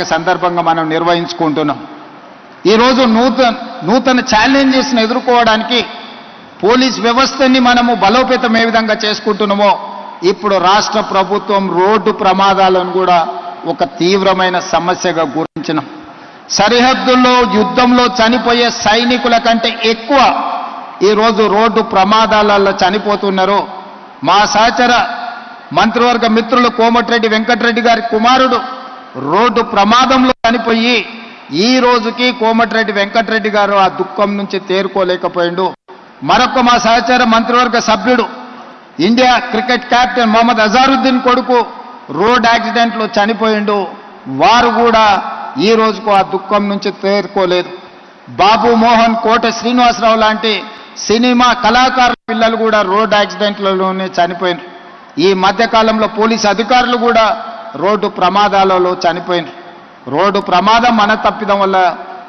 సందర్భంగా మనం నిర్వహించుకుంటున్నాం. ఈరోజు నూతన ఛాలెంజెస్ని ఎదుర్కోవడానికి పోలీస్ వ్యవస్థని మనము బలోపేతం ఏ విధంగా చేసుకుంటున్నామో ఇప్పుడు రాష్ట్ర ప్రభుత్వం రోడ్డు ప్రమాదాలను కూడా ఒక తీవ్రమైన సమస్యగా గుర్తించినాం. సరిహద్దుల్లో యుద్ధంలో చనిపోయే సైనికుల కంటే ఎక్కువ ఈరోజు రోడ్డు ప్రమాదాలలో చనిపోతున్నారు. మా సహచర మంత్రివర్గ మిత్రులు కోమటిరెడ్డి వెంకటరెడ్డి గారి కుమారుడు రోడ్డు ప్రమాదంలో చనిపోయి ఈ రోజుకి కోమటిరెడ్డి వెంకటరెడ్డి గారు ఆ దుఃఖం నుంచి తేరుకోలేకపోయిండు. మరొక మా సహచర మంత్రివర్గ సభ్యుడు India cricket captain Mohammed Azharuddin కొడుకు రోడ్ యాక్సిడెంట్లో చనిపోయిండు. వారు కూడా ఈ రోజుకు ఆ దుఃఖం నుంచి తేరుకోలేదు. బాబు మోహన్, కోట శ్రీనివాసరావు లాంటి సినిమా కళాకారుల పిల్లలు కూడా రోడ్ యాక్సిడెంట్లలోనే చనిపోయినారు. ఈ మధ్యకాలంలో పోలీసు అధికారులు కూడా రోడ్డు ప్రమాదాలలో చనిపోయినారు. రోడ్డు ప్రమాదం మన తప్పిదం వల్ల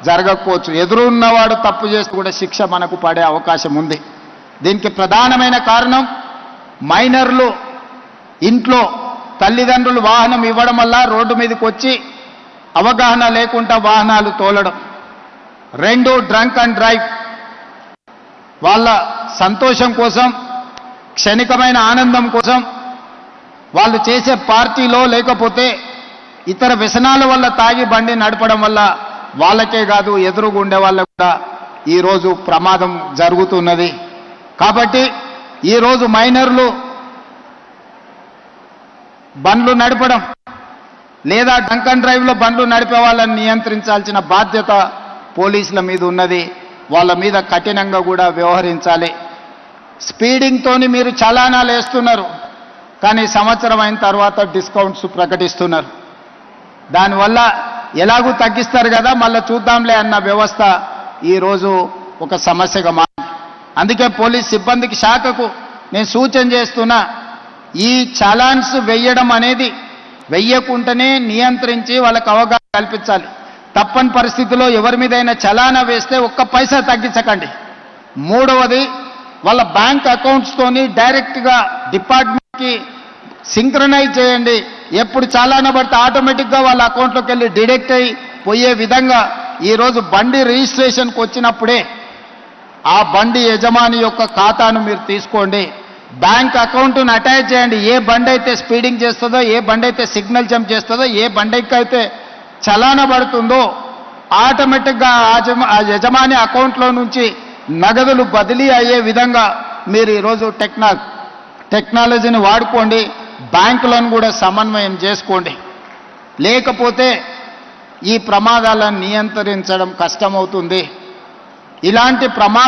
జరగకపోవచ్చు, ఎదురున్నవాడు తప్పు చేస్తే కూడా శిక్ష మనకు పడే అవకాశం ఉంది. దీనికి ప్రధానమైన కారణం మైనర్లు ఇంట్లో తల్లిదండ్రులు వాహనం ఇవ్వడం వల్ల రోడ్డు మీదకి వచ్చి అవగాహన లేకుండా వాహనాలు తోలడం. 2, డ్రంక్ అండ్ డ్రైవ్. వాళ్ళ సంతోషం కోసం, క్షణికమైన ఆనందం కోసం వాళ్ళు చేసే పార్టీలో లేకపోతే ఇతర వ్యసనాల వల్ల తాగి బండి నడపడం వల్ల వాళ్ళకే కాదు ఎదురుగుండే వాళ్ళకు కూడా ఈరోజు ప్రమాదం జరుగుతున్నది. కాబట్టి ఈరోజు మైనర్లు బండ్లు నడపడం లేదా డ్రంక్ అండ్ డ్రైవ్లో బండ్లు నడిపే వాళ్ళని నియంత్రించాల్సిన బాధ్యత పోలీసుల మీద ఉన్నది. వాళ్ళ మీద కఠినంగా కూడా వ్యవహరించాలి. స్పీడింగ్తోని మీరు చలానాలు వేస్తున్నారు, కానీ సంవత్సరం అయిన తర్వాత డిస్కౌంట్స్ ప్రకటిస్తున్నారు. దానివల్ల ఎలాగూ తగ్గిస్తారు కదా, మళ్ళీ చూద్దాంలే అన్న వ్యవస్థ ఈరోజు ఒక సమస్యగా మారింది. అందుకే పోలీస్ సిబ్బందికి శాఖకు నేను సూచన చేస్తున్నా, ఈ చలాన్స్ వెయ్యడం అనేది వెయ్యకుండానే నియంత్రించి వాళ్ళకు అవగాహన కల్పించాలి. తప్పని పరిస్థితిలో ఎవరి మీదైనా చలానా వేస్తే ఒక్క పైసా తగ్గించకండి. మూడవది, వాళ్ళ బ్యాంక్ అకౌంట్స్తోని డైరెక్ట్గా డిపార్ట్మెంట్కి సింక్రనైజ్ చేయండి. ఎప్పుడు చలానా పడితే ఆటోమేటిక్గా వాళ్ళ అకౌంట్లోకి వెళ్ళి డిడక్ట్ అయ్యి పోయే విధంగా ఈరోజు బండి రిజిస్ట్రేషన్కి వచ్చినప్పుడే ఆ బండి యజమాని యొక్క ఖాతాను మీరు తీసుకోండి. బ్యాంక్ అకౌంట్ను అటాచ్ చేయండి. ఏ బండి అయితే స్పీడింగ్ చేస్తుందో, ఏ బండి అయితే సిగ్నల్ జంప్ చేస్తుందో, ఏ బండికి అయితే చలానా పడుతుందో ఆటోమేటిక్గా ఆ యజమాని అకౌంట్లో నుంచి నగదులు బదిలీ అయ్యే విధంగా మీరు ఈరోజు టెక్నాలజీని వాడుకోండి. బ్యాంకులను కూడా సమన్వయం చేసుకోండి. లేకపోతే ఈ ప్రమాదాలను నియంత్రించడం కష్టమవుతుంది. ఇలాంటి